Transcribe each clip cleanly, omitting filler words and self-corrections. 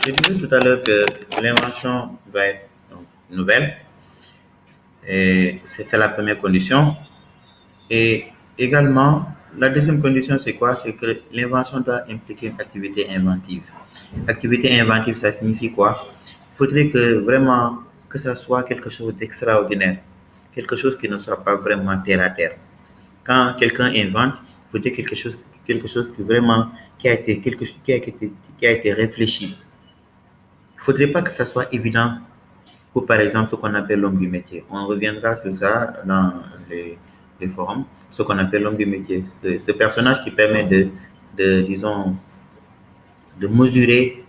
Je disais tout à l'heure que l'invention doit être donc, nouvelle, et c'est la première condition. Et également, la deuxième condition, c'est quoi? C'est que l'invention doit impliquer une activité inventive. Activité inventive, ça signifie quoi? Il faudrait que vraiment que ça soit quelque chose d'extraordinaire, quelque chose qui ne soit pas vraiment terre à terre. Quand quelqu'un invente, il faudrait quelque chose qui vraiment qui a été qui a été réfléchi. Il ne faudrait pas que ça soit évident pour, par exemple, ce qu'on appelle l'homme du métier. On reviendra sur ça dans les forums. Ce qu'on appelle l'homme du métier. Ce personnage qui permet disons, de mesurer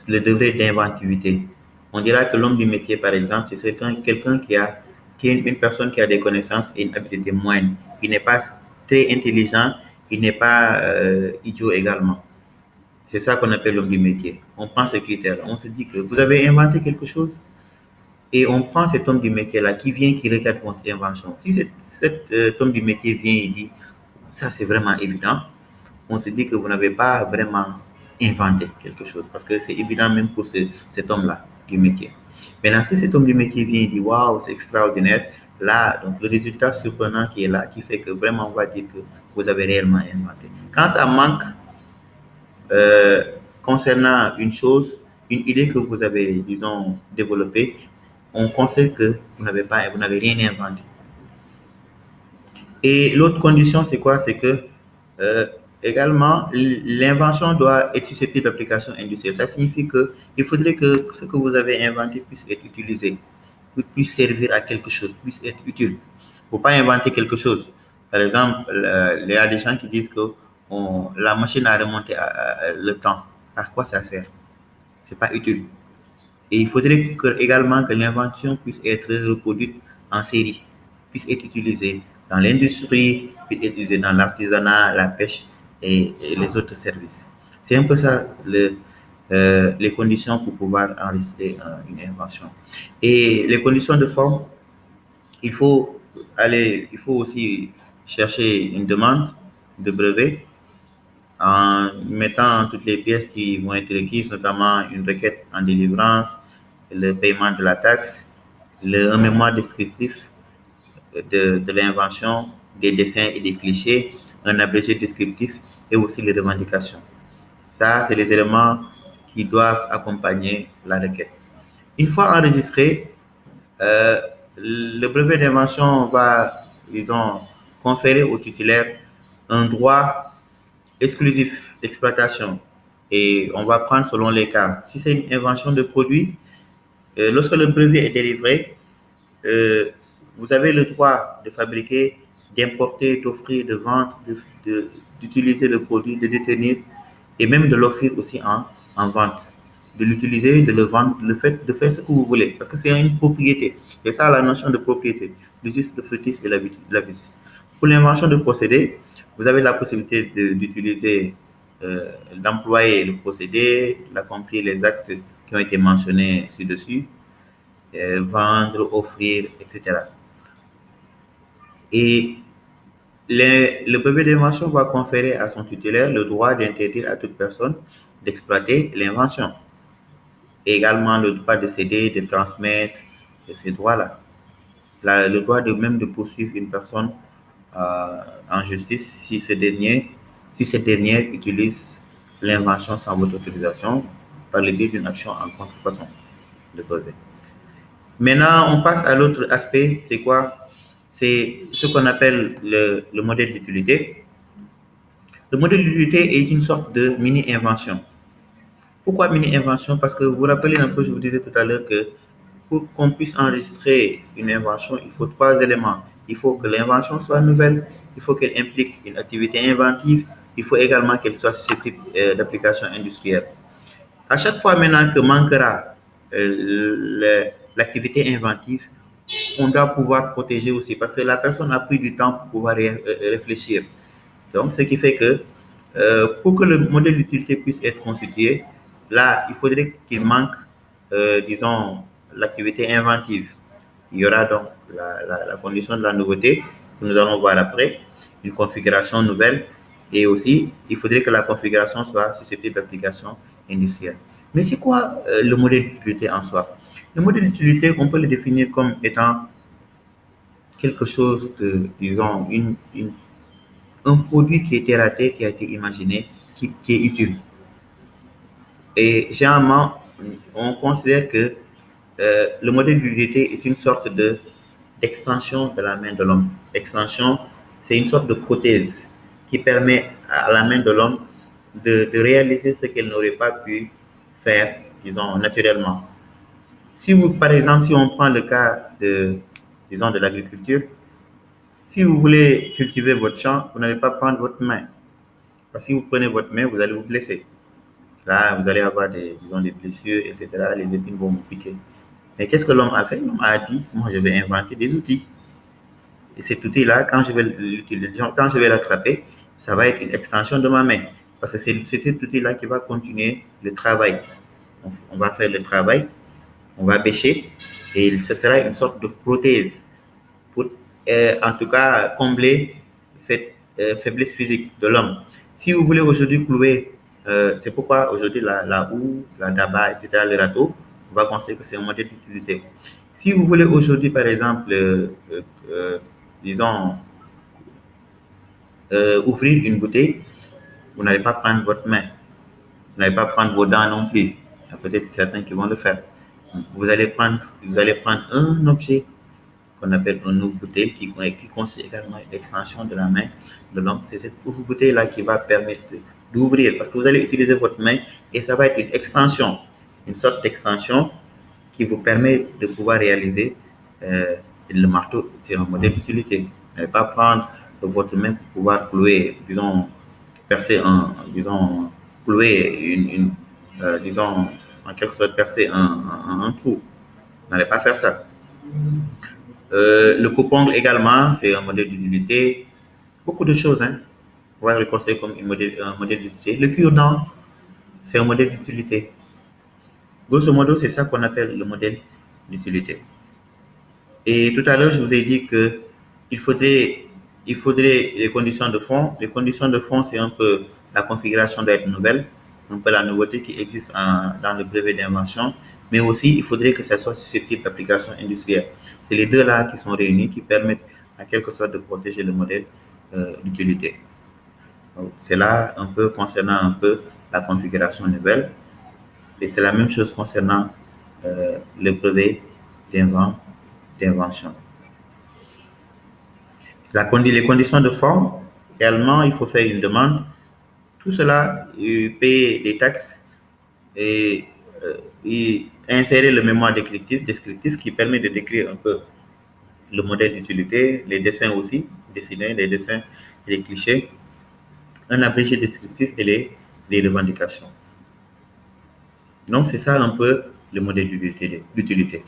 le degré d'inventivité. On dira que l'homme du métier, par exemple, c'est quelqu'un qui est une personne qui a des connaissances et une habileté moyenne. Il n'est pas très intelligent, il n'est pas idiot également. C'est ça qu'on appelle l'homme du métier. On prend ces critères. On se dit que vous avez inventé quelque chose, et on prend cet homme du métier-là qui vient, qui regarde votre invention. Si cet homme du métier vient et dit, ça c'est vraiment évident, on se dit que vous n'avez pas vraiment inventé quelque chose, parce que c'est évident même pour cet homme-là du métier. Maintenant, si cet homme du métier vient et dit, waouh, c'est extraordinaire, là, donc le résultat surprenant qui est là, qui fait que vraiment on va dire que vous avez réellement inventé. Quand ça manque euh, concernant une chose, une idée que vous avez, disons, développée, on considère que vous n'avez rien inventé. Et l'autre condition, c'est quoi? C'est que euh, également, l'invention doit être susceptible d'application industrielle. Ça signifie que il faudrait que ce que vous avez inventé puisse être utilisé, puisse servir à quelque chose, puisse être utile. Il ne faut pas inventer quelque chose. Par exemple, il y a des gens qui disent que la machine a remonté le temps. À quoi ça sert? C'est pas utile. Et il faudrait également que l'invention puisse être reproduite en série, puisse être utilisée dans l'industrie, puisse être utilisée dans l'artisanat, la pêche et les autres services. C'est un peu ça les conditions pour pouvoir enregistrer une invention. Et les conditions de forme, il faut aussi chercher une demande de brevet en mettant toutes les pièces qui vont être requises, notamment une requête en délivrance, le paiement de la taxe, un mémoire descriptif de l'invention, des dessins et des clichés, un abrégé descriptif et aussi les revendications. Ça, c'est les éléments qui doivent accompagner la requête. Une fois enregistré, euh, le brevet d'invention va, disons, conférer au titulaire un droit exclusif d'exploitation. Et on va prendre selon les cas. Si c'est une invention de produit, lorsque le brevet est délivré, euh, vous avez le droit de fabriquer, d'importer, d'offrir, de vendre, d'utiliser le produit, de détenir et même de l'offrir aussi en vente. De l'utiliser, de le vendre, de faire ce que vous voulez. Parce que c'est une propriété. C'est ça la notion de propriété. L'usus, le fructis et l'habitus. Pour l'invention de procédés, vous avez la possibilité d'utiliser, d'employer le procédé, d'accomplir les actes qui ont été mentionnés ci-dessus, vendre, offrir, etc. Et le brevet d'invention va conférer à son titulaire le droit d'interdire à toute personne d'exploiter l'invention. Et également le droit de céder, de transmettre ces droits-là. Le droit de même de poursuivre une personne en justice si cette dernière utilise l'invention sans votre autorisation par le biais d'une action en contrefaçon de brevet. Maintenant, on passe à l'autre aspect, c'est quoi? C'est ce qu'on appelle le modèle d'utilité. Le modèle d'utilité est une sorte de mini-invention. Pourquoi mini-invention? Parce que vous vous rappelez un peu, je vous disais tout à l'heure que pour qu'on puisse enregistrer une invention, il faut trois éléments. Il faut que l'invention soit nouvelle, il faut qu'elle implique une activité inventive, il faut également qu'elle soit susceptible d'application industrielle. À chaque fois maintenant que manquera l'activité inventive, on doit pouvoir protéger aussi parce que la personne a pris du temps pour pouvoir réfléchir. Donc, ce qui fait que pour que le modèle d'utilité puisse être constitué, là, il faudrait qu'il manque, disons, l'activité inventive. Il y aura donc la condition de la nouveauté que nous allons voir après, une configuration nouvelle et aussi, il faudrait que la configuration soit susceptible d'application industrielle. Mais c'est quoi le modèle d'utilité en soi? Le modèle d'utilité, on peut le définir comme étant quelque chose de, disons, un produit qui a été raté, qui a été imaginé, qui est utile. Et généralement, on considère que le modèle d'utilité est une sorte de d'extension de la main de l'homme. Extension, c'est une sorte de prothèse qui permet à la main de l'homme de réaliser ce qu'elle n'aurait pas pu faire, disons, naturellement. Si vous, par exemple, si on prend le cas de, disons, de l'agriculture, si vous voulez cultiver votre champ, vous n'allez pas prendre votre main. Parce que si vous prenez votre main, vous allez vous blesser. Là, vous allez avoir des, disons, des blessures, etc. Les épines vont vous piquer. Mais qu'est-ce que l'homme a fait? L'homme a dit, moi, je vais inventer des outils. Et cet outil-là, quand je vais l'utiliser, quand je vais l'attraper, ça va être une extension de ma main. Parce que c'est cet outil-là qui va continuer le travail. On va faire le travail, on va bêcher, et ce sera une sorte de prothèse pour, en tout cas, combler cette faiblesse physique de l'homme. Si vous voulez aujourd'hui clouer, c'est pourquoi aujourd'hui la houe, la daba, etc., le râteau, on va considérer que c'est un modèle d'utilité. Si vous voulez aujourd'hui, par exemple, disons, ouvrir une bouteille, vous n'allez pas prendre votre main, vous n'allez pas prendre vos dents non plus. Il y a peut-être certains qui vont le faire. Vous allez prendre un objet qu'on appelle un ouvre-bouteille qui constitue également l'extension de la main de l'homme. C'est cette ouvre-bouteille-là qui va permettre d'ouvrir parce que vous allez utiliser votre main et ça va être une extension, une sorte d'extension qui vous permet de pouvoir réaliser le marteau. C'est un modèle d'utilité. Vous n'allez pas prendre votre main pour pouvoir clouer, disons, percer un, disons, clouer disons, en quelque sorte percer un trou. Vous n'allez pas faire ça. Le coupe-ongle également, c'est un modèle d'utilité. Beaucoup de choses, hein. On va le considérer comme un modèle d'utilité. Le cure-dent, c'est un modèle d'utilité. Grosso modo, c'est ça qu'on appelle le modèle d'utilité. Et tout à l'heure, je vous ai dit que il faudrait, il faudrait les conditions de fond. Les conditions de fond, c'est un peu la configuration doit être nouvelle, un peu la nouveauté qui existe dans le brevet d'invention, mais aussi il faudrait que ça soit susceptible d'application industrielle. C'est les deux là qui sont réunis qui permettent en quelque sorte de protéger le modèle d'utilité. C'est là un peu concernant un peu la configuration nouvelle et c'est la même chose concernant le brevet d'invention. Les conditions de forme, également, il faut faire une demande. Tout cela, payer des taxes et, et insérer le mémoire descriptif qui permet de décrire un peu le modèle d'utilité, les dessins aussi, dessiner les dessins et les clichés, un abrégé descriptif et les revendications. Donc, c'est ça un peu le modèle d'utilité.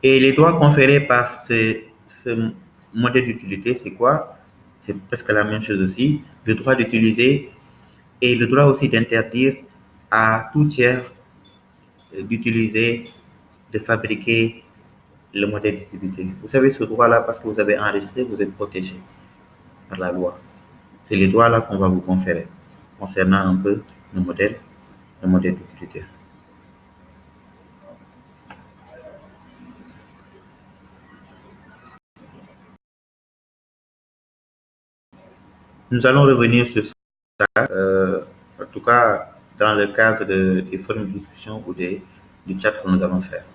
Et les droits conférés par ce modèle d'utilité, c'est quoi? C'est presque la même chose aussi. Le droit d'utiliser et le droit aussi d'interdire à tout tiers d'utiliser, de fabriquer le modèle d'utilité. Vous savez ce droit-là parce que vous avez enregistré, vous êtes protégé par la loi. C'est les droits-là qu'on va vous conférer concernant un peu le modèle d'utilité. Nous allons revenir sur ça, en tout cas dans le cadre des formes de discussion ou du chat que nous allons faire.